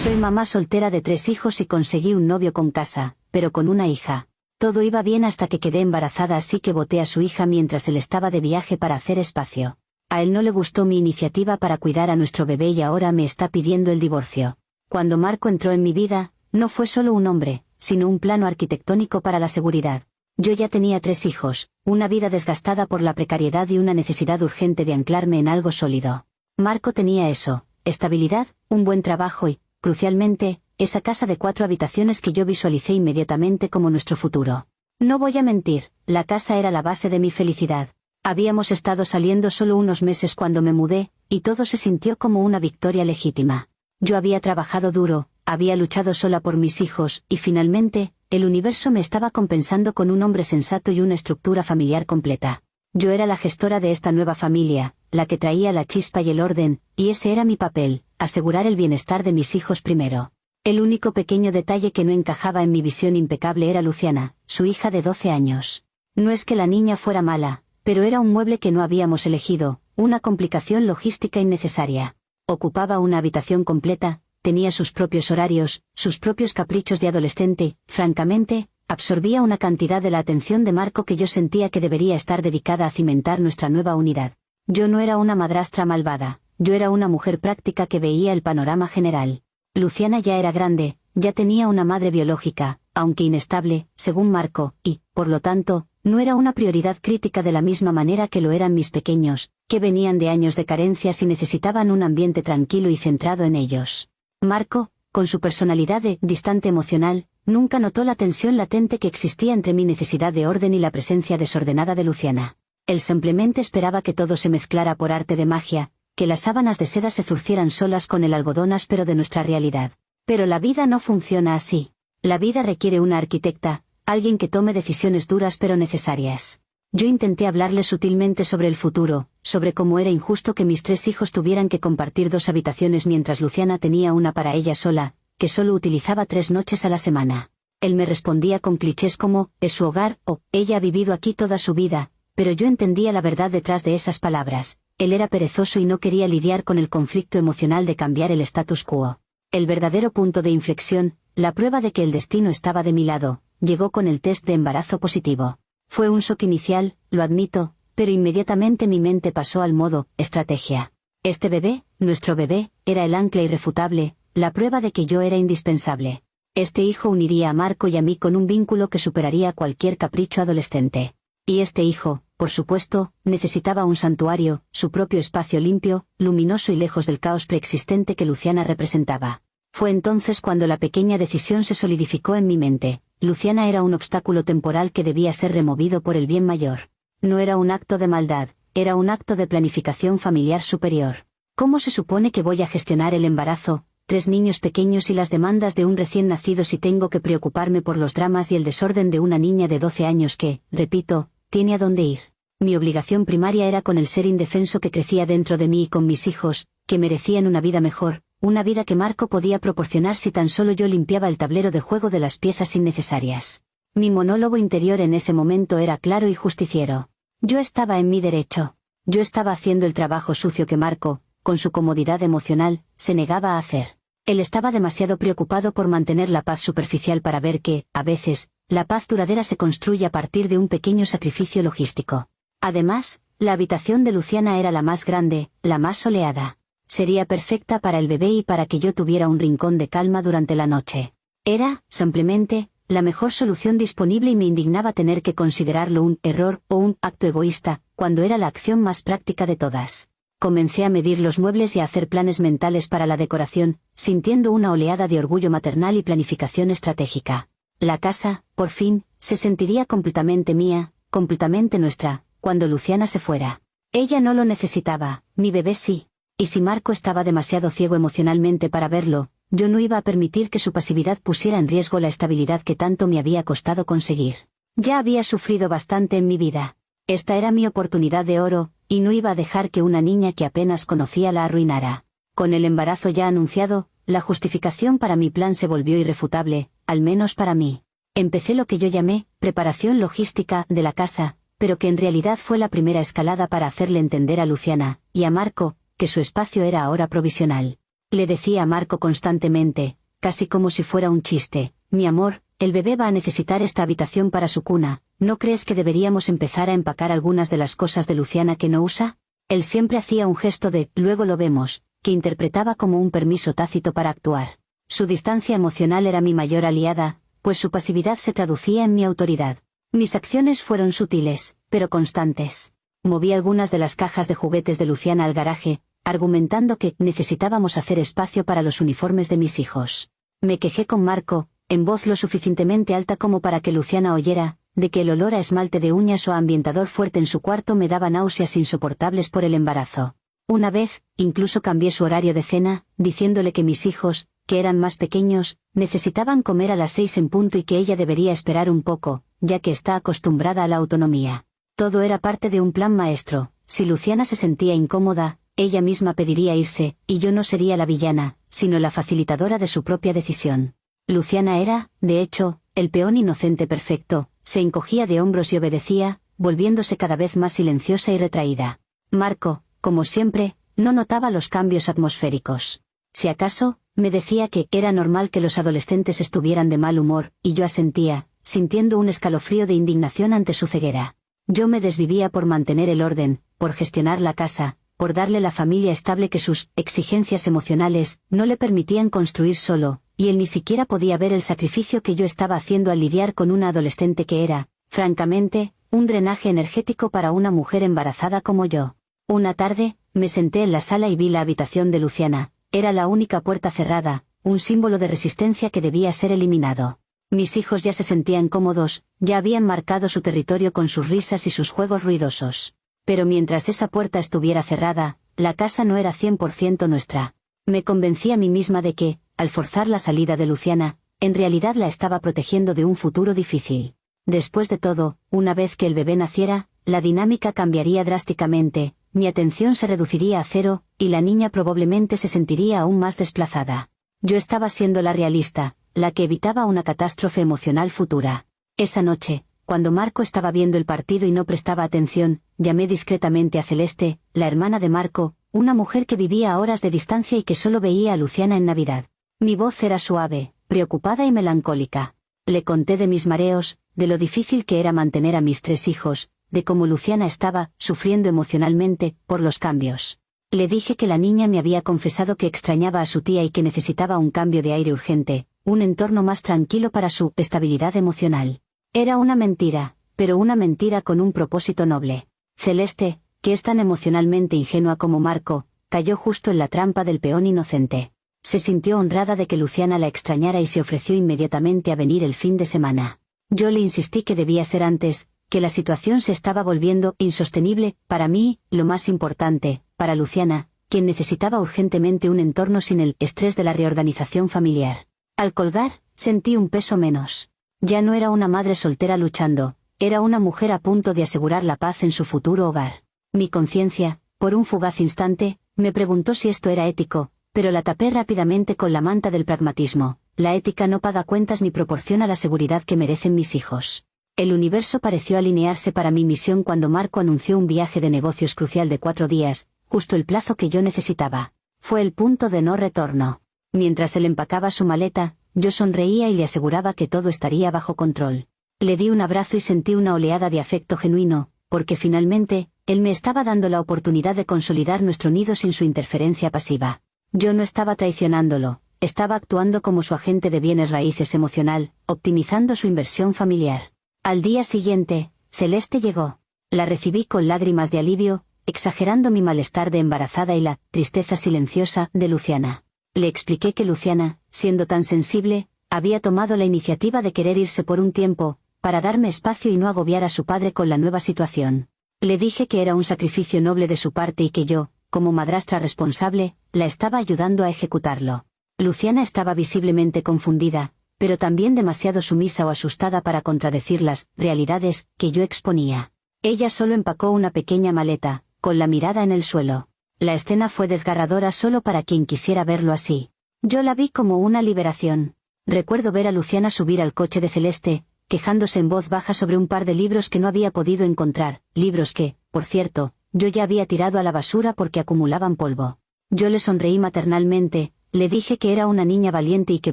Soy mamá soltera de 3 hijos y conseguí un novio con casa, pero con una hija. Todo iba bien hasta que quedé embarazada, así que boté a su hija mientras él estaba de viaje para hacer espacio. A él no le gustó mi iniciativa para cuidar a nuestro bebé y ahora me está pidiendo el divorcio. Cuando Marco entró en mi vida, no fue solo un hombre, sino un plano arquitectónico para la seguridad. Yo ya tenía 3 hijos, una vida desgastada por la precariedad y una necesidad urgente de anclarme en algo sólido. Marco tenía eso, estabilidad, un buen trabajo y, crucialmente, esa casa de 4 habitaciones que yo visualicé inmediatamente como nuestro futuro. No voy a mentir, la casa era la base de mi felicidad. Habíamos estado saliendo solo unos meses cuando me mudé, y todo se sintió como una victoria legítima. Yo había trabajado duro, había luchado sola por mis hijos, y finalmente, el universo me estaba compensando con un hombre sensato y una estructura familiar completa. Yo era la gestora de esta nueva familia, la que traía la chispa y el orden, y ese era mi papel, asegurar el bienestar de mis hijos primero. El único pequeño detalle que no encajaba en mi visión impecable era Luciana, su hija de 12 años. No es que la niña fuera mala, pero era un mueble que no habíamos elegido, una complicación logística innecesaria. Ocupaba una habitación completa, tenía sus propios horarios, sus propios caprichos de adolescente, francamente, absorbía una cantidad de la atención de Marco que yo sentía que debería estar dedicada a cimentar nuestra nueva unidad. Yo no era una madrastra malvada, yo era una mujer práctica que veía el panorama general. Luciana ya era grande, ya tenía una madre biológica, aunque inestable, según Marco, y, por lo tanto, no era una prioridad crítica de la misma manera que lo eran mis pequeños, que venían de años de carencias y necesitaban un ambiente tranquilo y centrado en ellos. Marco, con su personalidad de distante emocional, nunca notó la tensión latente que existía entre mi necesidad de orden y la presencia desordenada de Luciana. Él simplemente esperaba que todo se mezclara por arte de magia, que las sábanas de seda se zurcieran solas con el algodón áspero de nuestra realidad. Pero la vida no funciona así. La vida requiere una arquitecta, alguien que tome decisiones duras pero necesarias. Yo intenté hablarle sutilmente sobre el futuro, sobre cómo era injusto que mis 3 hijos tuvieran que compartir 2 habitaciones mientras Luciana tenía una para ella sola, que solo utilizaba 3 noches a la semana. Él me respondía con clichés como, es su hogar, o, ella ha vivido aquí toda su vida, pero yo entendía la verdad detrás de esas palabras. Él era perezoso y no quería lidiar con el conflicto emocional de cambiar el status quo. El verdadero punto de inflexión, la prueba de que el destino estaba de mi lado, llegó con el test de embarazo positivo. Fue un shock inicial, lo admito, pero inmediatamente mi mente pasó al modo estrategia. Este bebé, nuestro bebé, era el ancla irrefutable, la prueba de que yo era indispensable. Este hijo uniría a Marco y a mí con un vínculo que superaría cualquier capricho adolescente. Y este hijo, por supuesto, necesitaba un santuario, su propio espacio limpio, luminoso y lejos del caos preexistente que Luciana representaba. Fue entonces cuando la pequeña decisión se solidificó en mi mente. Luciana era un obstáculo temporal que debía ser removido por el bien mayor. No era un acto de maldad, era un acto de planificación familiar superior. ¿Cómo se supone que voy a gestionar el embarazo, 3 niños pequeños y las demandas de un recién nacido si tengo que preocuparme por los dramas y el desorden de una niña de 12 años que, repito, tiene a dónde ir? Mi obligación primaria era con el ser indefenso que crecía dentro de mí y con mis hijos, que merecían una vida mejor, una vida que Marco podía proporcionar si tan solo yo limpiaba el tablero de juego de las piezas innecesarias. Mi monólogo interior en ese momento era claro y justiciero. Yo estaba en mi derecho. Yo estaba haciendo el trabajo sucio que Marco, con su comodidad emocional, se negaba a hacer. Él estaba demasiado preocupado por mantener la paz superficial para ver que, a veces, la paz duradera se construye a partir de un pequeño sacrificio logístico. Además, la habitación de Luciana era la más grande, la más soleada. Sería perfecta para el bebé y para que yo tuviera un rincón de calma durante la noche. Era, simplemente, la mejor solución disponible y me indignaba tener que considerarlo un error o un acto egoísta, cuando era la acción más práctica de todas. Comencé a medir los muebles y a hacer planes mentales para la decoración, sintiendo una oleada de orgullo maternal y planificación estratégica. La casa, por fin, se sentiría completamente mía, completamente nuestra, cuando Luciana se fuera. Ella no lo necesitaba, mi bebé sí. Y si Marco estaba demasiado ciego emocionalmente para verlo, yo no iba a permitir que su pasividad pusiera en riesgo la estabilidad que tanto me había costado conseguir. Ya había sufrido bastante en mi vida. Esta era mi oportunidad de oro, y no iba a dejar que una niña que apenas conocía la arruinara. Con el embarazo ya anunciado, la justificación para mi plan se volvió irrefutable, al menos para mí. Empecé lo que yo llamé preparación logística de la casa, pero que en realidad fue la primera escalada para hacerle entender a Luciana, y a Marco, que su espacio era ahora provisional. Le decía a Marco constantemente, casi como si fuera un chiste, mi amor, el bebé va a necesitar esta habitación para su cuna, ¿no crees que deberíamos empezar a empacar algunas de las cosas de Luciana que no usa? Él siempre hacía un gesto de, luego lo vemos, que interpretaba como un permiso tácito para actuar. Su distancia emocional era mi mayor aliada, pues su pasividad se traducía en mi autoridad. Mis acciones fueron sutiles, pero constantes. Moví algunas de las cajas de juguetes de Luciana al garaje, argumentando que necesitábamos hacer espacio para los uniformes de mis hijos. Me quejé con Marco, en voz lo suficientemente alta como para que Luciana oyera, de que el olor a esmalte de uñas o a ambientador fuerte en su cuarto me daba náuseas insoportables por el embarazo. Una vez, incluso cambié su horario de cena, diciéndole que mis hijos, que eran más pequeños, necesitaban comer a las 6 en punto y que ella debería esperar un poco, ya que está acostumbrada a la autonomía. Todo era parte de un plan maestro. Si Luciana se sentía incómoda, ella misma pediría irse, y yo no sería la villana, sino la facilitadora de su propia decisión. Luciana era, de hecho, el peón inocente perfecto, se encogía de hombros y obedecía, volviéndose cada vez más silenciosa y retraída. Marco, como siempre, no notaba los cambios atmosféricos. Si acaso, me decía que era normal que los adolescentes estuvieran de mal humor, y yo asentía, sintiendo un escalofrío de indignación ante su ceguera. Yo me desvivía por mantener el orden, por gestionar la casa, por darle la familia estable que sus exigencias emocionales no le permitían construir solo, y él ni siquiera podía ver el sacrificio que yo estaba haciendo al lidiar con una adolescente que era, francamente, un drenaje energético para una mujer embarazada como yo. Una tarde, me senté en la sala y vi la habitación de Luciana. Era la única puerta cerrada, un símbolo de resistencia que debía ser eliminado. Mis hijos ya se sentían cómodos, ya habían marcado su territorio con sus risas y sus juegos ruidosos. Pero mientras esa puerta estuviera cerrada, la casa no era 100% nuestra. Me convencí a mí misma de que, al forzar la salida de Luciana, en realidad la estaba protegiendo de un futuro difícil. Después de todo, una vez que el bebé naciera, la dinámica cambiaría drásticamente, mi atención se reduciría a cero, y la niña probablemente se sentiría aún más desplazada. Yo estaba siendo la realista, la que evitaba una catástrofe emocional futura. Esa noche, cuando Marco estaba viendo el partido y no prestaba atención, llamé discretamente a Celeste, la hermana de Marco, una mujer que vivía a horas de distancia y que solo veía a Luciana en Navidad. Mi voz era suave, preocupada y melancólica. Le conté de mis mareos, de lo difícil que era mantener a mis 3 hijos, de cómo Luciana estaba sufriendo emocionalmente por los cambios. Le dije que la niña me había confesado que extrañaba a su tía y que necesitaba un cambio de aire urgente, un entorno más tranquilo para su estabilidad emocional. Era una mentira, pero una mentira con un propósito noble. Celeste, que es tan emocionalmente ingenua como Marco, cayó justo en la trampa del peón inocente. Se sintió honrada de que Luciana la extrañara y se ofreció inmediatamente a venir el fin de semana. Yo le insistí que debía ser antes, que la situación se estaba volviendo insostenible, para mí, lo más importante, para Luciana, quien necesitaba urgentemente un entorno sin el estrés de la reorganización familiar. Al colgar, sentí un peso menos. Ya no era una madre soltera luchando, era una mujer a punto de asegurar la paz en su futuro hogar. Mi conciencia, por un fugaz instante, me preguntó si esto era ético, pero la tapé rápidamente con la manta del pragmatismo. La ética no paga cuentas ni proporciona la seguridad que merecen mis hijos. El universo pareció alinearse para mi misión cuando Marco anunció un viaje de negocios crucial de 4 días, justo el plazo que yo necesitaba. Fue el punto de no retorno. Mientras él empacaba su maleta, yo sonreía y le aseguraba que todo estaría bajo control. Le di un abrazo y sentí una oleada de afecto genuino, porque finalmente, él me estaba dando la oportunidad de consolidar nuestro nido sin su interferencia pasiva. Yo no estaba traicionándolo, estaba actuando como su agente de bienes raíces emocional, optimizando su inversión familiar. Al día siguiente, Celeste llegó. La recibí con lágrimas de alivio, exagerando mi malestar de embarazada y la tristeza silenciosa de Luciana. Le expliqué que Luciana, siendo tan sensible, había tomado la iniciativa de querer irse por un tiempo, para darme espacio y no agobiar a su padre con la nueva situación. Le dije que era un sacrificio noble de su parte y que yo, como madrastra responsable, la estaba ayudando a ejecutarlo. Luciana estaba visiblemente confundida, pero también demasiado sumisa o asustada para contradecir las realidades que yo exponía. Ella solo empacó una pequeña maleta, con la mirada en el suelo. La escena fue desgarradora solo para quien quisiera verlo así. Yo la vi como una liberación. Recuerdo ver a Luciana subir al coche de Celeste, quejándose en voz baja sobre un par de libros que no había podido encontrar, libros que, por cierto, yo ya había tirado a la basura porque acumulaban polvo. Yo le sonreí maternalmente, Le dije que era una niña valiente y que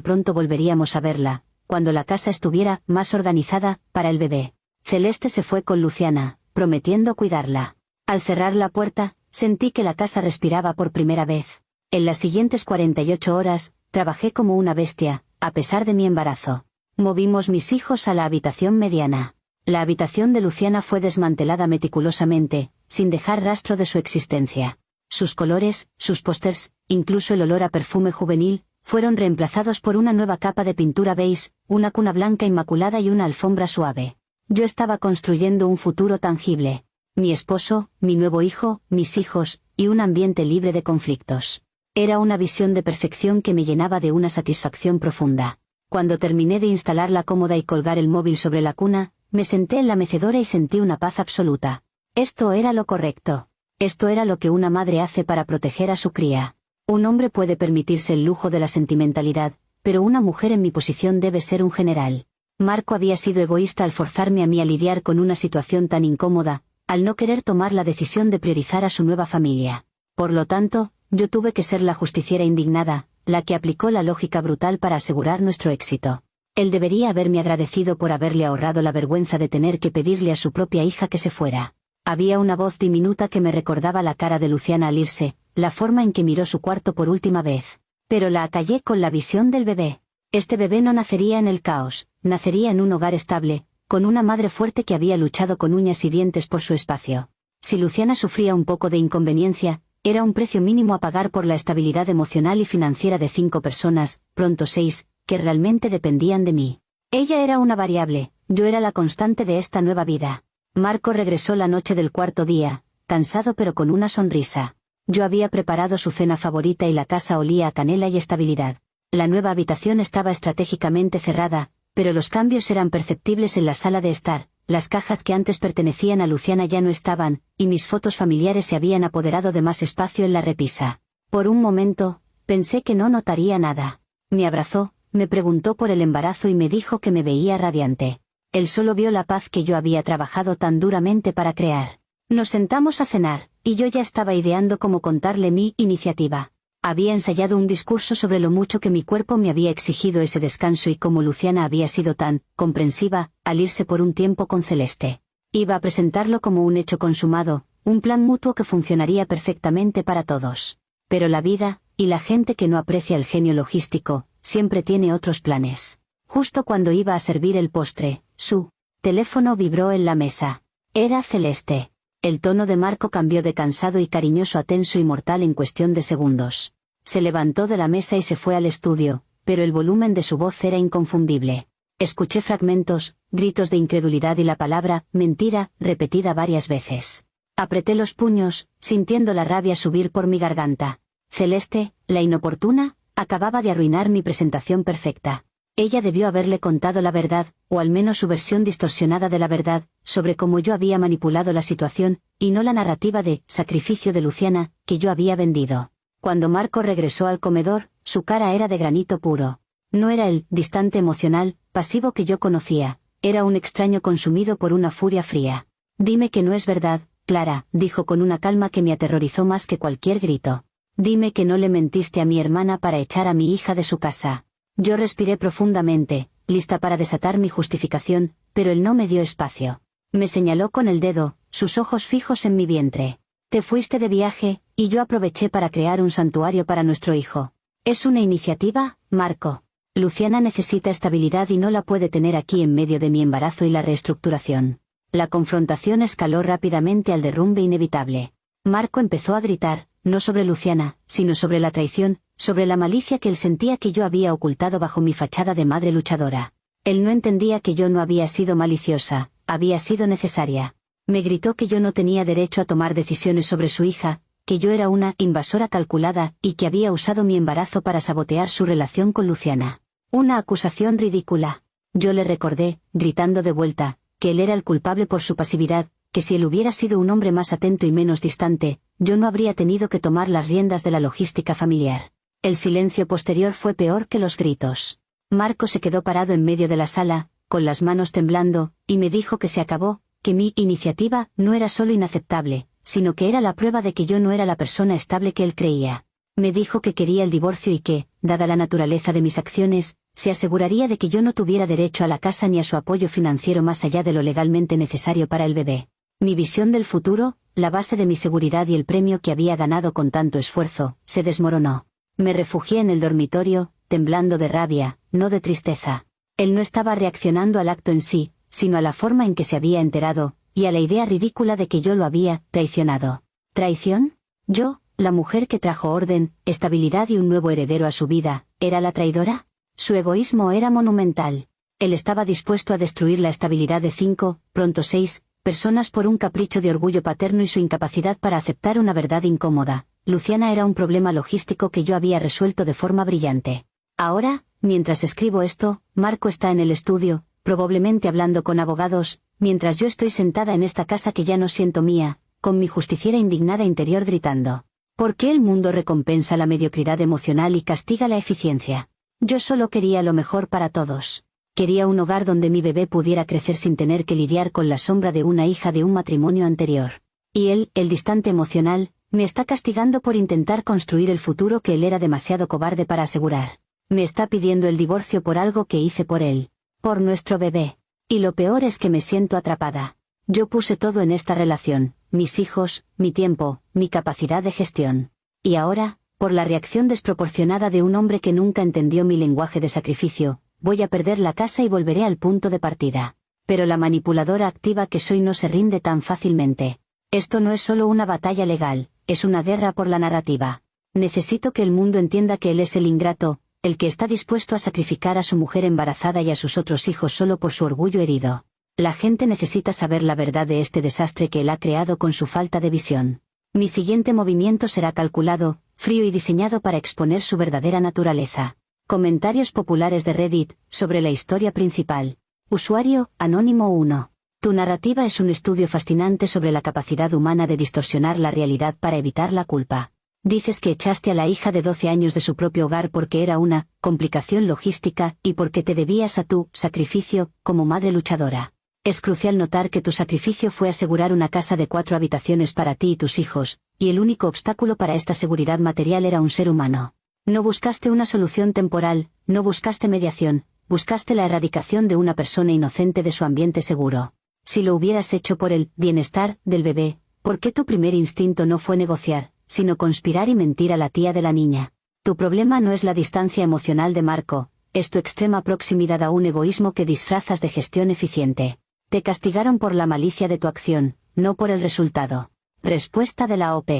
pronto volveríamos a verla, cuando la casa estuviera más organizada para el bebé. Celeste se fue con Luciana, prometiendo cuidarla. Al cerrar la puerta, sentí que la casa respiraba por primera vez. En las siguientes 48 horas, trabajé como una bestia, a pesar de mi embarazo. Movimos mis hijos a la habitación mediana. La habitación de Luciana fue desmantelada meticulosamente, sin dejar rastro de su existencia. Sus colores, sus pósters, incluso el olor a perfume juvenil, fueron reemplazados por una nueva capa de pintura beige, una cuna blanca inmaculada y una alfombra suave. Yo estaba construyendo un futuro tangible. Mi esposo, mi nuevo hijo, mis hijos, y un ambiente libre de conflictos. Era una visión de perfección que me llenaba de una satisfacción profunda. Cuando terminé de instalar la cómoda y colgar el móvil sobre la cuna, me senté en la mecedora y sentí una paz absoluta. Esto era lo correcto. Esto era lo que una madre hace para proteger a su cría. Un hombre puede permitirse el lujo de la sentimentalidad, pero una mujer en mi posición debe ser un general. Marco había sido egoísta al forzarme a mí a lidiar con una situación tan incómoda, al no querer tomar la decisión de priorizar a su nueva familia. Por lo tanto, yo tuve que ser la justiciera indignada, la que aplicó la lógica brutal para asegurar nuestro éxito. Él debería haberme agradecido por haberle ahorrado la vergüenza de tener que pedirle a su propia hija que se fuera. Había una voz diminuta que me recordaba la cara de Luciana al irse, la forma en que miró su cuarto por última vez. Pero la acallé con la visión del bebé. Este bebé no nacería en el caos, nacería en un hogar estable, con una madre fuerte que había luchado con uñas y dientes por su espacio. Si Luciana sufría un poco de inconveniencia, era un precio mínimo a pagar por la estabilidad emocional y financiera de 5 personas, pronto 6, que realmente dependían de mí. Ella era una variable, yo era la constante de esta nueva vida. Marco regresó la noche del cuarto día, cansado pero con una sonrisa. Yo había preparado su cena favorita y la casa olía a canela y estabilidad. La nueva habitación estaba estratégicamente cerrada, pero los cambios eran perceptibles en la sala de estar. Las cajas que antes pertenecían a Luciana ya no estaban, y mis fotos familiares se habían apoderado de más espacio en la repisa. Por un momento, pensé que no notaría nada. Me abrazó, me preguntó por el embarazo y me dijo que me veía radiante. Él solo vio la paz que yo había trabajado tan duramente para crear. Nos sentamos a cenar, y yo ya estaba ideando cómo contarle mi iniciativa. Había ensayado un discurso sobre lo mucho que mi cuerpo me había exigido ese descanso y cómo Luciana había sido tan comprensiva al irse por un tiempo con Celeste. Iba a presentarlo como un hecho consumado, un plan mutuo que funcionaría perfectamente para todos. Pero la vida, y la gente que no aprecia el genio logístico, siempre tiene otros planes. Justo cuando iba a servir el postre, su teléfono vibró en la mesa. Era Celeste. El tono de Marco cambió de cansado y cariñoso a tenso y mortal en cuestión de segundos. Se levantó de la mesa y se fue al estudio, pero el volumen de su voz era inconfundible. Escuché fragmentos, gritos de incredulidad y la palabra mentira repetida varias veces. Apreté los puños, sintiendo la rabia subir por mi garganta. Celeste, la inoportuna, acababa de arruinar mi presentación perfecta. Ella debió haberle contado la verdad, o al menos su versión distorsionada de la verdad, sobre cómo yo había manipulado la situación, y no la narrativa de sacrificio de Luciana, que yo había vendido. Cuando Marco regresó al comedor, su cara era de granito puro. No era el distante emocional, pasivo que yo conocía, era un extraño consumido por una furia fría. Dime que no es verdad, Clara, dijo con una calma que me aterrorizó más que cualquier grito. Dime que no le mentiste a mi hermana para echar a mi hija de su casa. Yo respiré profundamente, lista para desatar mi justificación, pero él no me dio espacio. Me señaló con el dedo, sus ojos fijos en mi vientre. Te fuiste de viaje, y yo aproveché para crear un santuario para nuestro hijo. ¿Es una iniciativa, Marco? Luciana necesita estabilidad y no la puede tener aquí en medio de mi embarazo y la reestructuración. La confrontación escaló rápidamente al derrumbe inevitable. Marco empezó a gritar, no sobre Luciana, sino sobre la traición, sobre la malicia que él sentía que yo había ocultado bajo mi fachada de madre luchadora. Él no entendía que yo no había sido maliciosa, había sido necesaria. Me gritó que yo no tenía derecho a tomar decisiones sobre su hija, que yo era una invasora calculada y que había usado mi embarazo para sabotear su relación con Luciana. Una acusación ridícula. Yo le recordé, gritando de vuelta, que él era el culpable por su pasividad, que si él hubiera sido un hombre más atento y menos distante, yo no habría tenido que tomar las riendas de la logística familiar. El silencio posterior fue peor que los gritos. Marco se quedó parado en medio de la sala, con las manos temblando, y me dijo que se acabó, que mi iniciativa no era solo inaceptable, sino que era la prueba de que yo no era la persona estable que él creía. Me dijo que quería el divorcio y que, dada la naturaleza de mis acciones, se aseguraría de que yo no tuviera derecho a la casa ni a su apoyo financiero más allá de lo legalmente necesario para el bebé. Mi visión del futuro, la base de mi seguridad y el premio que había ganado con tanto esfuerzo, se desmoronó. Me refugié en el dormitorio, temblando de rabia, no de tristeza. Él no estaba reaccionando al acto en sí, sino a la forma en que se había enterado, y a la idea ridícula de que yo lo había traicionado. ¿Traición? Yo, la mujer que trajo orden, estabilidad y un nuevo heredero a su vida, ¿era la traidora? Su egoísmo era monumental. Él estaba dispuesto a destruir la estabilidad de 5, pronto 6, personas por un capricho de orgullo paterno y su incapacidad para aceptar una verdad incómoda. Luciana era un problema logístico que yo había resuelto de forma brillante. Ahora, mientras escribo esto, Marco está en el estudio, probablemente hablando con abogados, mientras yo estoy sentada en esta casa que ya no siento mía, con mi justiciera indignada interior gritando. ¿Por qué el mundo recompensa la mediocridad emocional y castiga la eficiencia? Yo solo quería lo mejor para todos. Quería un hogar donde mi bebé pudiera crecer sin tener que lidiar con la sombra de una hija de un matrimonio anterior. Y él, el distante emocional, me está castigando por intentar construir el futuro que él era demasiado cobarde para asegurar. Me está pidiendo el divorcio por algo que hice por él. Por nuestro bebé. Y lo peor es que me siento atrapada. Yo puse todo en esta relación, mis hijos, mi tiempo, mi capacidad de gestión. Y ahora, por la reacción desproporcionada de un hombre que nunca entendió mi lenguaje de sacrificio, voy a perder la casa y volveré al punto de partida. Pero la manipuladora activa que soy no se rinde tan fácilmente. Esto no es solo una batalla legal, es una guerra por la narrativa. Necesito que el mundo entienda que él es el ingrato, el que está dispuesto a sacrificar a su mujer embarazada y a sus otros hijos solo por su orgullo herido. La gente necesita saber la verdad de este desastre que él ha creado con su falta de visión. Mi siguiente movimiento será calculado, frío y diseñado para exponer su verdadera naturaleza. Comentarios populares de Reddit, sobre la historia principal. Usuario, Anónimo 1. Tu narrativa es un estudio fascinante sobre la capacidad humana de distorsionar la realidad para evitar la culpa. Dices que echaste a la hija de 12 años de su propio hogar porque era una complicación logística y porque te debías a tu sacrificio como madre luchadora. Es crucial notar que tu sacrificio fue asegurar una casa de 4 habitaciones para ti y tus hijos, y el único obstáculo para esta seguridad material era un ser humano. No buscaste una solución temporal, no buscaste mediación, buscaste la erradicación de una persona inocente de su ambiente seguro. Si lo hubieras hecho por el bienestar del bebé, ¿por qué tu primer instinto no fue negociar, sino conspirar y mentir a la tía de la niña? Tu problema no es la distancia emocional de Marco, es tu extrema proximidad a un egoísmo que disfrazas de gestión eficiente. Te castigaron por la malicia de tu acción, no por el resultado. Respuesta de la OP.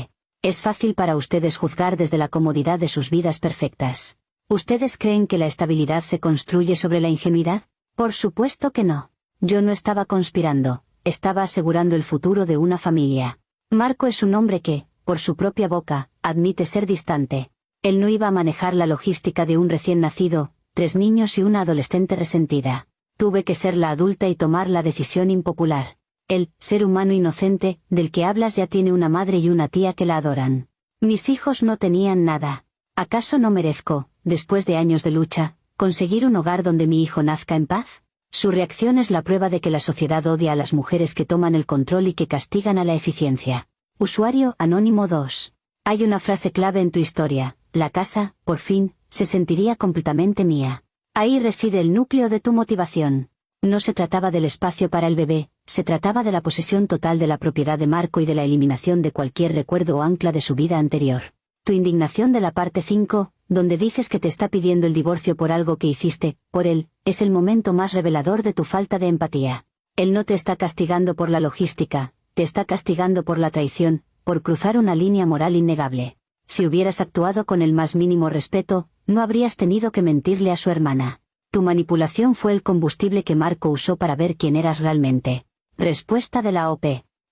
Es fácil para ustedes juzgar desde la comodidad de sus vidas perfectas. ¿Ustedes creen que la estabilidad se construye sobre la ingenuidad? Por supuesto que no. Yo no estaba conspirando, estaba asegurando el futuro de una familia. Marco es un hombre que, por su propia boca, admite ser distante. Él no iba a manejar la logística de un recién nacido, 3 niños y una adolescente resentida. Tuve que ser la adulta y tomar la decisión impopular. El ser humano inocente, del que hablas ya tiene una madre y una tía que la adoran. Mis hijos no tenían nada. ¿Acaso no merezco, después de años de lucha, conseguir un hogar donde mi hijo nazca en paz? Su reacción es la prueba de que la sociedad odia a las mujeres que toman el control y que castigan a la eficiencia. Usuario, Anónimo 2. Hay una frase clave en tu historia, la casa, por fin, se sentiría completamente mía. Ahí reside el núcleo de tu motivación. No se trataba del espacio para el bebé, se trataba de la posesión total de la propiedad de Marco y de la eliminación de cualquier recuerdo o ancla de su vida anterior. Tu indignación de la parte 5, donde dices que te está pidiendo el divorcio por algo que hiciste, por él, es el momento más revelador de tu falta de empatía. Él no te está castigando por la logística, te está castigando por la traición, por cruzar una línea moral innegable. Si hubieras actuado con el más mínimo respeto, no habrías tenido que mentirle a su hermana. Tu manipulación fue el combustible que Marco usó para ver quién eras realmente. Respuesta de la OP.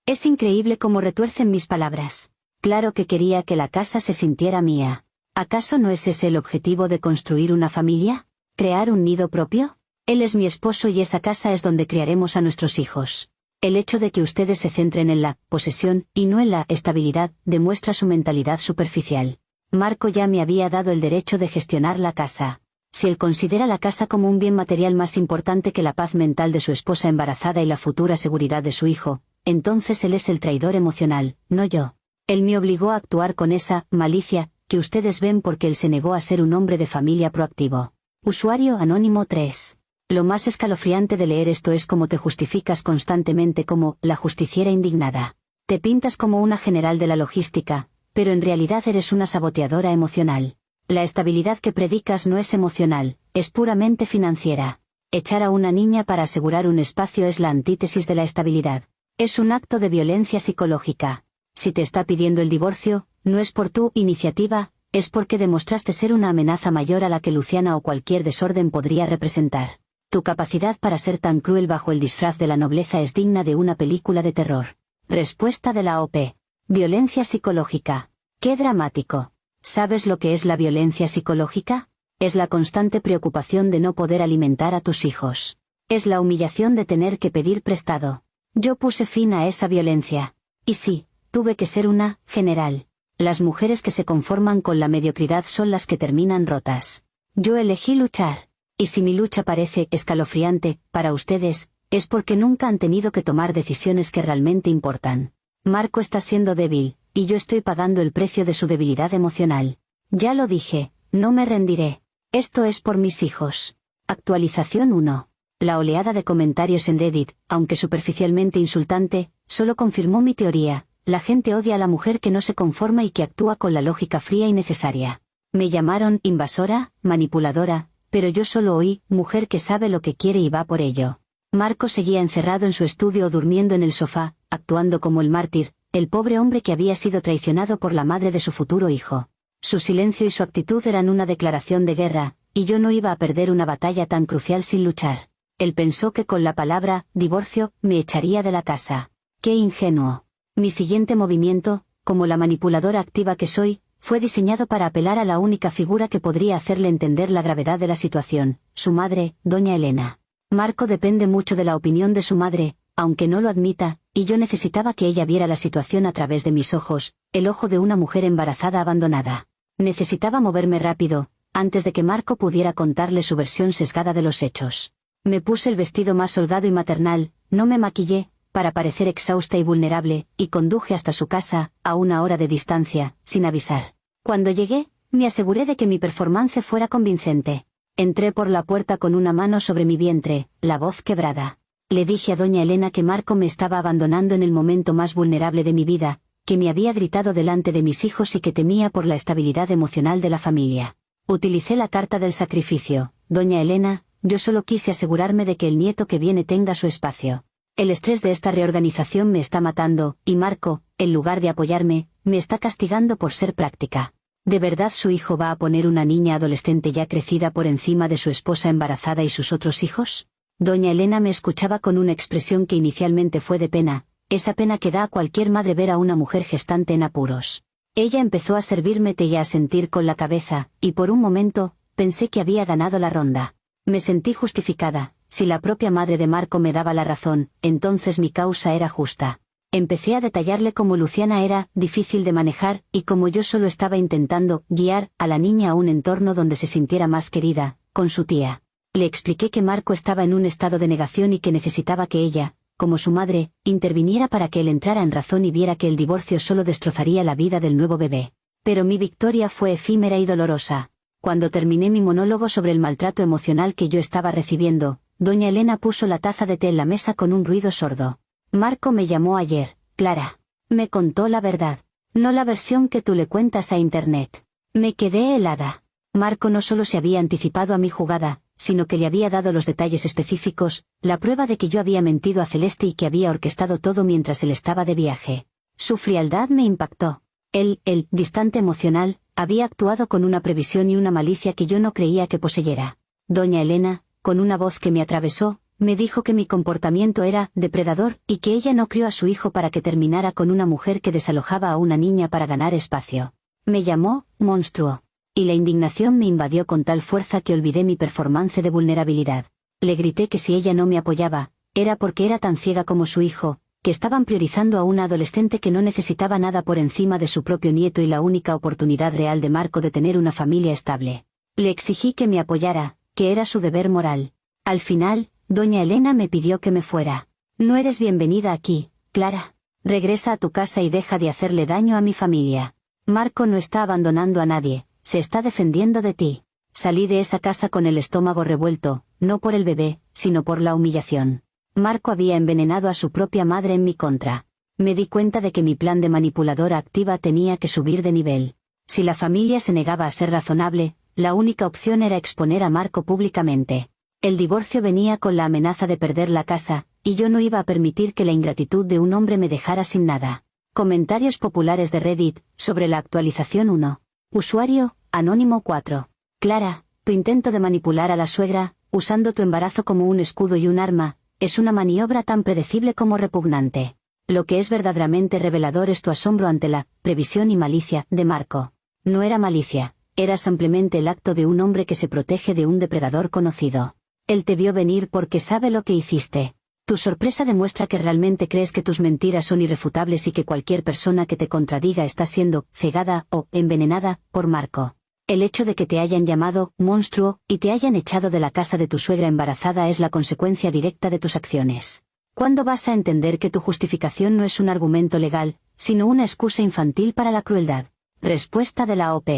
Es increíble cómo retuercen mis palabras. Claro que quería que la casa se sintiera mía. ¿Acaso no es ese el objetivo de construir una familia? ¿Crear un nido propio? Él es mi esposo y esa casa es donde criaremos a nuestros hijos. El hecho de que ustedes se centren en la posesión y no en la estabilidad demuestra su mentalidad superficial. Marco ya me había dado el derecho de gestionar la casa. Si él considera la casa como un bien material más importante que la paz mental de su esposa embarazada y la futura seguridad de su hijo, entonces él es el traidor emocional, no yo. Él me obligó a actuar con esa malicia, que ustedes ven porque él se negó a ser un hombre de familia proactivo. Usuario anónimo 3. Lo más escalofriante de leer esto es cómo te justificas constantemente como la justiciera indignada. Te pintas como una general de la logística, pero en realidad eres una saboteadora emocional. La estabilidad que predicas no es emocional, es puramente financiera. Echar a una niña para asegurar un espacio es la antítesis de la estabilidad. Es un acto de violencia psicológica. Si te está pidiendo el divorcio, no es por tu iniciativa, es porque demostraste ser una amenaza mayor a la que Luciana o cualquier desorden podría representar. Tu capacidad para ser tan cruel bajo el disfraz de la nobleza es digna de una película de terror. Respuesta de la OP. Violencia psicológica. ¡Qué dramático! ¿Sabes lo que es la violencia psicológica? Es la constante preocupación de no poder alimentar a tus hijos. Es la humillación de tener que pedir prestado. Yo puse fin a esa violencia. Y sí, tuve que ser una general. Las mujeres que se conforman con la mediocridad son las que terminan rotas. Yo elegí luchar. Y si mi lucha parece escalofriante para ustedes, es porque nunca han tenido que tomar decisiones que realmente importan. Marco está siendo débil, y yo estoy pagando el precio de su debilidad emocional. Ya lo dije, no me rendiré. Esto es por mis hijos. Actualización 1. La oleada de comentarios en Reddit, aunque superficialmente insultante, solo confirmó mi teoría. La gente odia a la mujer que no se conforma y que actúa con la lógica fría y necesaria. Me llamaron invasora, manipuladora, pero yo solo oí, mujer que sabe lo que quiere y va por ello. Marco seguía encerrado en su estudio o durmiendo en el sofá, actuando como el mártir, el pobre hombre que había sido traicionado por la madre de su futuro hijo. Su silencio y su actitud eran una declaración de guerra, y yo no iba a perder una batalla tan crucial sin luchar. Él pensó que con la palabra divorcio me echaría de la casa. ¡Qué ingenuo! Mi siguiente movimiento, como la manipuladora activa que soy, fue diseñado para apelar a la única figura que podría hacerle entender la gravedad de la situación, su madre, doña Elena. Marco depende mucho de la opinión de su madre, aunque no lo admita, y yo necesitaba que ella viera la situación a través de mis ojos, el ojo de una mujer embarazada abandonada. Necesitaba moverme rápido, antes de que Marco pudiera contarle su versión sesgada de los hechos. Me puse el vestido más holgado y maternal, no me maquillé, para parecer exhausta y vulnerable, y conduje hasta su casa, a una hora de distancia, sin avisar. Cuando llegué, me aseguré de que mi performance fuera convincente. Entré por la puerta con una mano sobre mi vientre, la voz quebrada. Le dije a doña Elena que Marco me estaba abandonando en el momento más vulnerable de mi vida, que me había gritado delante de mis hijos y que temía por la estabilidad emocional de la familia. Utilicé la carta del sacrificio. Doña Elena, yo solo quise asegurarme de que el nieto que viene tenga su espacio. El estrés de esta reorganización me está matando, y Marco, en lugar de apoyarme, me está castigando por ser práctica. ¿De verdad su hijo va a poner una niña adolescente ya crecida por encima de su esposa embarazada y sus otros hijos? Doña Elena me escuchaba con una expresión que inicialmente fue de pena, esa pena que da a cualquier madre ver a una mujer gestante en apuros. Ella empezó a servirme té y a asentir con la cabeza, y por un momento, pensé que había ganado la ronda. Me sentí justificada. Si la propia madre de Marco me daba la razón, entonces mi causa era justa. Empecé a detallarle cómo Luciana era difícil de manejar, y cómo yo solo estaba intentando guiar a la niña a un entorno donde se sintiera más querida, con su tía. Le expliqué que Marco estaba en un estado de negación y que necesitaba que ella, como su madre, interviniera para que él entrara en razón y viera que el divorcio solo destrozaría la vida del nuevo bebé. Pero mi victoria fue efímera y dolorosa. Cuando terminé mi monólogo sobre el maltrato emocional que yo estaba recibiendo, doña Elena puso la taza de té en la mesa con un ruido sordo. Marco me llamó ayer, Clara. Me contó la verdad. No la versión que tú le cuentas a internet. Me quedé helada. Marco no solo se había anticipado a mi jugada, sino que le había dado los detalles específicos, la prueba de que yo había mentido a Celeste y que había orquestado todo mientras él estaba de viaje. Su frialdad me impactó. Él, distante emocional, había actuado con una previsión y una malicia que yo no creía que poseyera. Doña Elena, con una voz que me atravesó, me dijo que mi comportamiento era depredador y que ella no crió a su hijo para que terminara con una mujer que desalojaba a una niña para ganar espacio. Me llamó monstruo. Y la indignación me invadió con tal fuerza que olvidé mi performance de vulnerabilidad. Le grité que si ella no me apoyaba, era porque era tan ciega como su hijo, que estaban priorizando a una adolescente que no necesitaba nada por encima de su propio nieto y la única oportunidad real de Marco de tener una familia estable. Le exigí que me apoyara, que era su deber moral. Al final, doña Elena me pidió que me fuera. No eres bienvenida aquí, Clara. Regresa a tu casa y deja de hacerle daño a mi familia. Marco no está abandonando a nadie, se está defendiendo de ti. Salí de esa casa con el estómago revuelto, no por el bebé, sino por la humillación. Marco había envenenado a su propia madre en mi contra. Me di cuenta de que mi plan de manipuladora activa tenía que subir de nivel. Si la familia se negaba a ser razonable, la única opción era exponer a Marco públicamente. El divorcio venía con la amenaza de perder la casa, y yo no iba a permitir que la ingratitud de un hombre me dejara sin nada. Comentarios populares de Reddit, sobre la actualización 1. Usuario, Anónimo 4. Clara, tu intento de manipular a la suegra, usando tu embarazo como un escudo y un arma, es una maniobra tan predecible como repugnante. Lo que es verdaderamente revelador es tu asombro ante la previsión y malicia de Marco. No era malicia, era simplemente el acto de un hombre que se protege de un depredador conocido. Él te vio venir porque sabe lo que hiciste. Tu sorpresa demuestra que realmente crees que tus mentiras son irrefutables y que cualquier persona que te contradiga está siendo cegada o envenenada por Marco. El hecho de que te hayan llamado monstruo y te hayan echado de la casa de tu suegra embarazada es la consecuencia directa de tus acciones. ¿Cuándo vas a entender que tu justificación no es un argumento legal, sino una excusa infantil para la crueldad? Respuesta de la OP.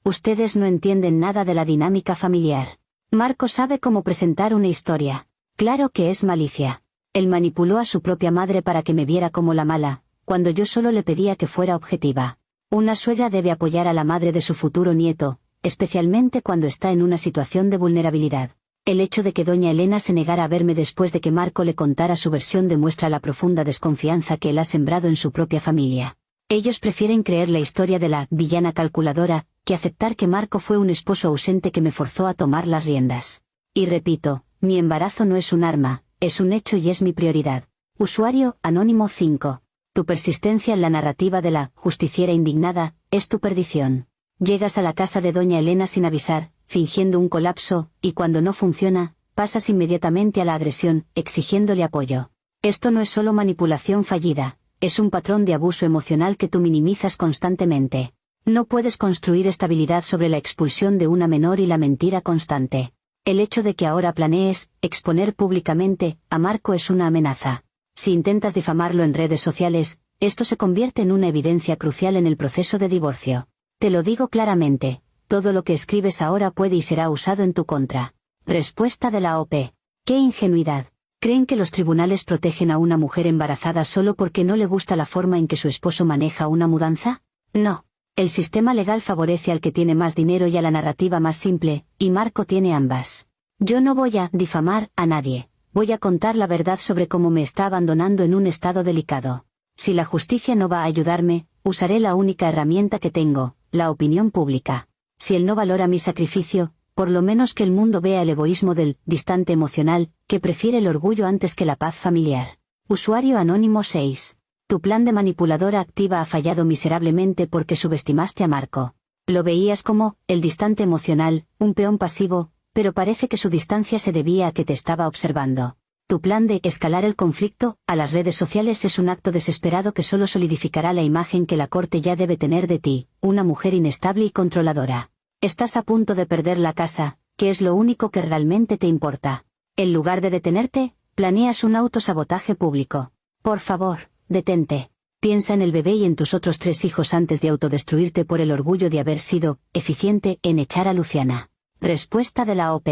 Ustedes no entienden nada de la dinámica familiar. Marco sabe cómo presentar una historia. Claro que es malicia. Él manipuló a su propia madre para que me viera como la mala, cuando yo solo le pedía que fuera objetiva. Una suegra debe apoyar a la madre de su futuro nieto, especialmente cuando está en una situación de vulnerabilidad. El hecho de que doña Elena se negara a verme después de que Marco le contara su versión demuestra la profunda desconfianza que él ha sembrado en su propia familia. Ellos prefieren creer la historia de la villana calculadora, que aceptar que Marco fue un esposo ausente que me forzó a tomar las riendas. Y repito, mi embarazo no es un arma, es un hecho y es mi prioridad. Usuario, Anónimo 5. Tu persistencia en la narrativa de la justiciera indignada, es tu perdición. Llegas a la casa de doña Elena sin avisar, fingiendo un colapso, y cuando no funciona, pasas inmediatamente a la agresión, exigiéndole apoyo. Esto no es solo manipulación fallida, es un patrón de abuso emocional que tú minimizas constantemente. No puedes construir estabilidad sobre la expulsión de una menor y la mentira constante. El hecho de que ahora planees exponer públicamente a Marco es una amenaza. Si intentas difamarlo en redes sociales, esto se convierte en una evidencia crucial en el proceso de divorcio. Te lo digo claramente, todo lo que escribes ahora puede y será usado en tu contra. Respuesta de la OP. ¡Qué ingenuidad! ¿Creen que los tribunales protegen a una mujer embarazada solo porque no le gusta la forma en que su esposo maneja una mudanza? No. El sistema legal favorece al que tiene más dinero y a la narrativa más simple, y Marco tiene ambas. Yo no voy a difamar a nadie. Voy a contar la verdad sobre cómo me está abandonando en un estado delicado. Si la justicia no va a ayudarme, usaré la única herramienta que tengo, la opinión pública. Si él no valora mi sacrificio, por lo menos que el mundo vea el egoísmo del distante emocional, que prefiere el orgullo antes que la paz familiar. Usuario Anónimo 6. Tu plan de manipuladora activa ha fallado miserablemente porque subestimaste a Marco. Lo veías como el distante emocional, un peón pasivo, pero parece que su distancia se debía a que te estaba observando. Tu plan de escalar el conflicto a las redes sociales es un acto desesperado que solo solidificará la imagen que la corte ya debe tener de ti, una mujer inestable y controladora. Estás a punto de perder la casa, que es lo único que realmente te importa. En lugar de detenerte, planeas un autosabotaje público. Por favor, detente. Piensa en el bebé y en tus otros 3 hijos antes de autodestruirte por el orgullo de haber sido eficiente en echar a Luciana. Respuesta de la OP.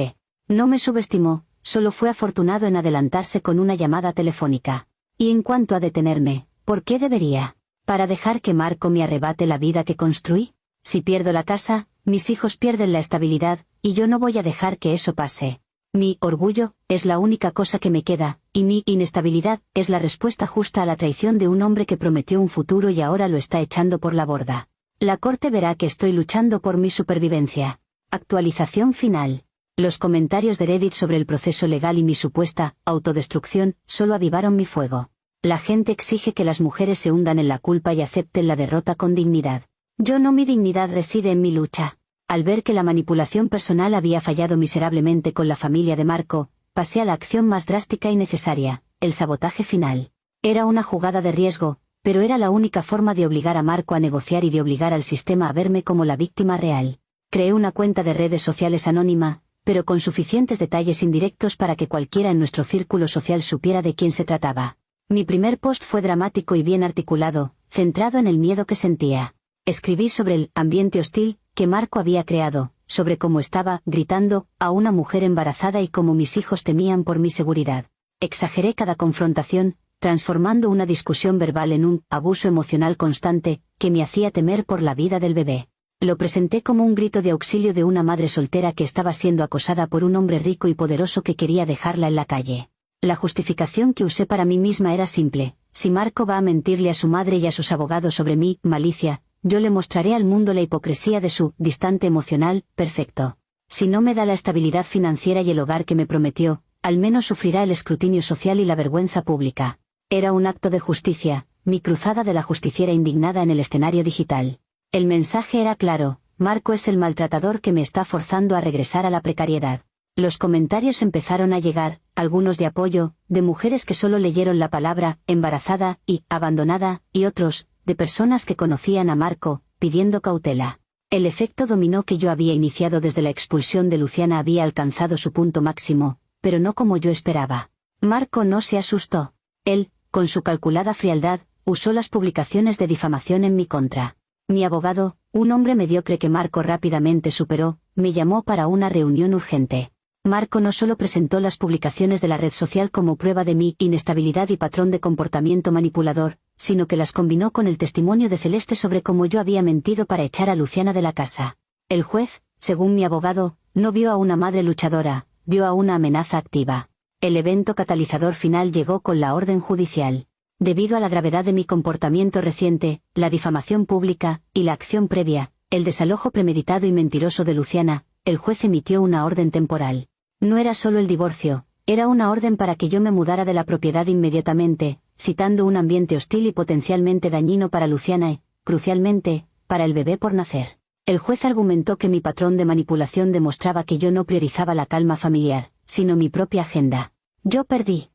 No me subestimó, solo fue afortunado en adelantarse con una llamada telefónica. Y en cuanto a detenerme, ¿por qué debería? ¿Para dejar que Marco me arrebate la vida que construí? Si pierdo la casa, mis hijos pierden la estabilidad, y yo no voy a dejar que eso pase. Mi orgullo es la única cosa que me queda, y mi inestabilidad es la respuesta justa a la traición de un hombre que prometió un futuro y ahora lo está echando por la borda. La corte verá que estoy luchando por mi supervivencia. Actualización final. Los comentarios de Reddit sobre el proceso legal y mi supuesta autodestrucción solo avivaron mi fuego. La gente exige que las mujeres se hundan en la culpa y acepten la derrota con dignidad. Yo no, mi dignidad reside en mi lucha. Al ver que la manipulación personal había fallado miserablemente con la familia de Marco, pasé a la acción más drástica y necesaria, el sabotaje final. Era una jugada de riesgo, pero era la única forma de obligar a Marco a negociar y de obligar al sistema a verme como la víctima real. Creé una cuenta de redes sociales anónima, pero con suficientes detalles indirectos para que cualquiera en nuestro círculo social supiera de quién se trataba. Mi primer post fue dramático y bien articulado, centrado en el miedo que sentía. Escribí sobre el ambiente hostil que Marco había creado, sobre cómo estaba gritando a una mujer embarazada y cómo mis hijos temían por mi seguridad. Exageré cada confrontación, transformando una discusión verbal en un abuso emocional constante que me hacía temer por la vida del bebé. Lo presenté como un grito de auxilio de una madre soltera que estaba siendo acosada por un hombre rico y poderoso que quería dejarla en la calle. La justificación que usé para mí misma era simple: si Marco va a mentirle a su madre y a sus abogados sobre mi malicia, yo le mostraré al mundo la hipocresía de su distante emocional perfecto. Si no me da la estabilidad financiera y el hogar que me prometió, al menos sufrirá el escrutinio social y la vergüenza pública. Era un acto de justicia, mi cruzada de la justiciera indignada en el escenario digital. El mensaje era claro: Marco es el maltratador que me está forzando a regresar a la precariedad. Los comentarios empezaron a llegar, algunos de apoyo, de mujeres que solo leyeron la palabra embarazada y abandonada, y otros, de personas que conocían a Marco, pidiendo cautela. El efecto dominó que yo había iniciado desde la expulsión de Luciana había alcanzado su punto máximo, pero no como yo esperaba. Marco no se asustó. Él, con su calculada frialdad, usó las publicaciones de difamación en mi contra. Mi abogado, un hombre mediocre que Marco rápidamente superó, me llamó para una reunión urgente. Marco no solo presentó las publicaciones de la red social como prueba de mi inestabilidad y patrón de comportamiento manipulador, sino que las combinó con el testimonio de Celeste sobre cómo yo había mentido para echar a Luciana de la casa. El juez, según mi abogado, no vio a una madre luchadora, vio a una amenaza activa. El evento catalizador final llegó con la orden judicial. Debido a la gravedad de mi comportamiento reciente, la difamación pública, y la acción previa, el desalojo premeditado y mentiroso de Luciana, el juez emitió una orden temporal. No era solo el divorcio, era una orden para que yo me mudara de la propiedad inmediatamente, citando un ambiente hostil y potencialmente dañino para Luciana y, crucialmente, para el bebé por nacer. El juez argumentó que mi patrón de manipulación demostraba que yo no priorizaba la calma familiar, sino mi propia agenda. Yo perdí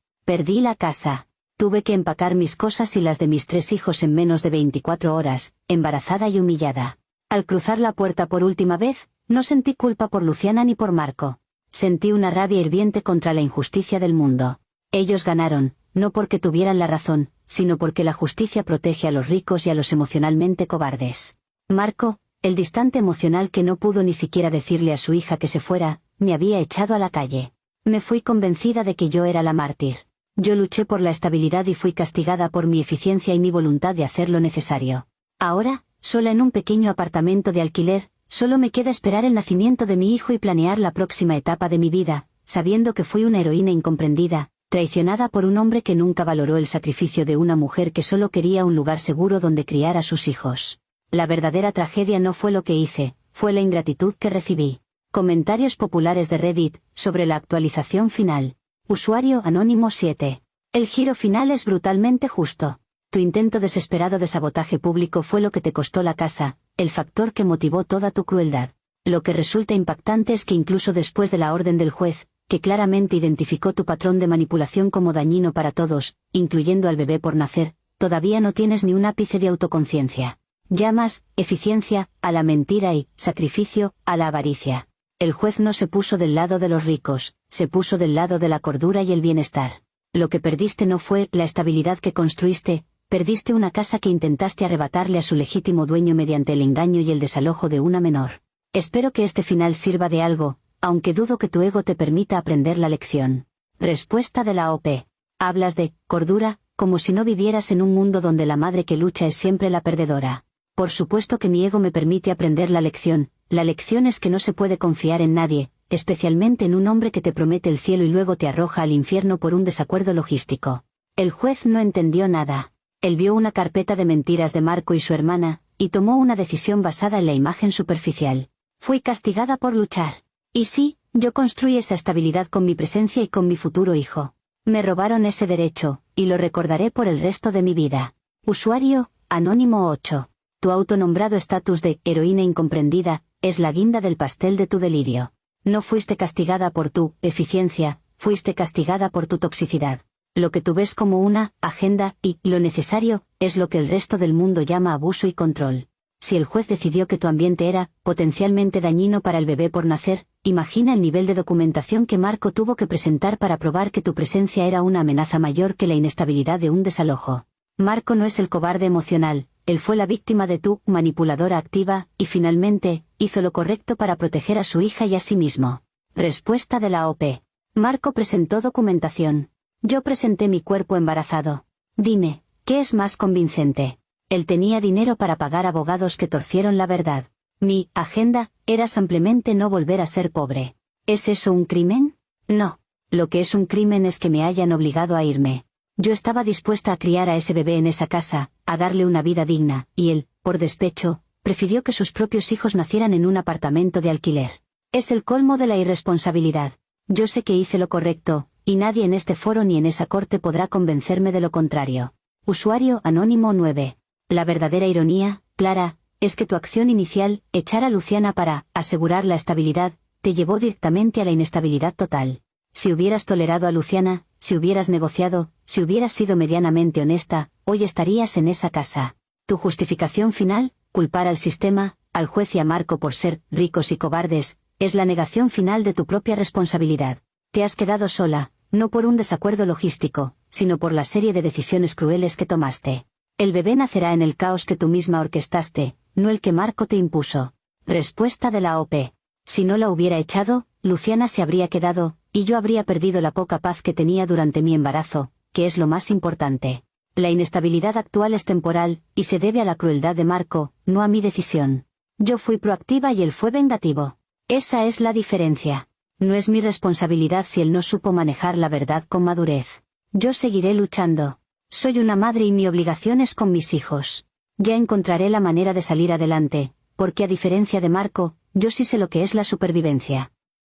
la casa. Tuve que empacar mis cosas y las de mis 3 hijos en menos de 24 horas, embarazada y humillada. Al cruzar la puerta por última vez, no sentí culpa por Luciana ni por Marco. Sentí una rabia hirviente contra la injusticia del mundo. Ellos ganaron, no porque tuvieran la razón, sino porque la justicia protege a los ricos y a los emocionalmente cobardes. Marco, el distante emocional que no pudo ni siquiera decirle a su hija que se fuera, me había echado a la calle. Me fui convencida de que yo era la mártir. Yo luché por la estabilidad y fui castigada por mi eficiencia y mi voluntad de hacer lo necesario. Ahora, sola en un pequeño apartamento de alquiler, solo me queda esperar el nacimiento de mi hijo y planear la próxima etapa de mi vida, sabiendo que fui una heroína incomprendida, traicionada por un hombre que nunca valoró el sacrificio de una mujer que solo quería un lugar seguro donde criar a sus hijos. La verdadera tragedia no fue lo que hice, fue la ingratitud que recibí. Comentarios populares de Reddit, sobre la actualización final. Usuario anónimo 7. El giro final es brutalmente justo. Tu intento desesperado de sabotaje público fue lo que te costó la casa, el factor que motivó toda tu crueldad. Lo que resulta impactante es que incluso después de la orden del juez, que claramente identificó tu patrón de manipulación como dañino para todos, incluyendo al bebé por nacer, todavía no tienes ni un ápice de autoconciencia. Llamas eficiencia a la mentira y sacrificio a la avaricia. El juez no se puso del lado de los ricos, se puso del lado de la cordura y el bienestar. Lo que perdiste no fue la estabilidad que construiste, perdiste una casa que intentaste arrebatarle a su legítimo dueño mediante el engaño y el desalojo de una menor. Espero que este final sirva de algo, aunque dudo que tu ego te permita aprender la lección. Respuesta de la OP. Hablas de cordura, como si no vivieras en un mundo donde la madre que lucha es siempre la perdedora. Por supuesto que mi ego me permite aprender la lección es que no se puede confiar en nadie, especialmente en un hombre que te promete el cielo y luego te arroja al infierno por un desacuerdo logístico. El juez no entendió nada. Él vio una carpeta de mentiras de Marco y su hermana, y tomó una decisión basada en la imagen superficial. Fui castigada por luchar. Y sí, yo construí esa estabilidad con mi presencia y con mi futuro hijo. Me robaron ese derecho, y lo recordaré por el resto de mi vida. Usuario, anónimo 8. Tu autonombrado estatus de heroína incomprendida es la guinda del pastel de tu delirio. No fuiste castigada por tu eficiencia, fuiste castigada por tu toxicidad. Lo que tú ves como una agenda y lo necesario es lo que el resto del mundo llama abuso y control. Si el juez decidió que tu ambiente era potencialmente dañino para el bebé por nacer, imagina el nivel de documentación que Marco tuvo que presentar para probar que tu presencia era una amenaza mayor que la inestabilidad de un desalojo. Marco no es el cobarde emocional, Él fue la víctima de tu manipuladora activa, y finalmente, hizo lo correcto para proteger a su hija y a sí mismo. Respuesta de la OP. Marco presentó documentación. Yo presenté mi cuerpo embarazado. Dime, ¿qué es más convincente? Él tenía dinero para pagar abogados que torcieron la verdad. Mi agenda era simplemente no volver a ser pobre. ¿Es eso un crimen? No. Lo que es un crimen es que me hayan obligado a irme. Yo estaba dispuesta a criar a ese bebé en esa casa, a darle una vida digna, y él, por despecho, prefirió que sus propios hijos nacieran en un apartamento de alquiler. Es el colmo de la irresponsabilidad. Yo sé que hice lo correcto, y nadie en este foro ni en esa corte podrá convencerme de lo contrario. Usuario Anónimo 9. La verdadera ironía, Clara, es que tu acción inicial, echar a Luciana para asegurar la estabilidad, te llevó directamente a la inestabilidad total. Si hubieras tolerado a Luciana, si hubieras negociado, si hubieras sido medianamente honesta, hoy estarías en esa casa. Tu justificación final, culpar al sistema, al juez y a Marco por ser ricos y cobardes, es la negación final de tu propia responsabilidad. Te has quedado sola, no por un desacuerdo logístico, sino por la serie de decisiones crueles que tomaste. El bebé nacerá en el caos que tú misma orquestaste, no el que Marco te impuso. Respuesta de la OP. Si no la hubiera echado, Luciana se habría quedado, y yo habría perdido la poca paz que tenía durante mi embarazo, que es lo más importante. La inestabilidad actual es temporal, y se debe a la crueldad de Marco, no a mi decisión. Yo fui proactiva y él fue vengativo. Esa es la diferencia. No es mi responsabilidad si él no supo manejar la verdad con madurez. Yo seguiré luchando. Soy una madre y mi obligación es con mis hijos. Ya encontraré la manera de salir adelante, porque a diferencia de Marco, yo sí sé lo que es la supervivencia.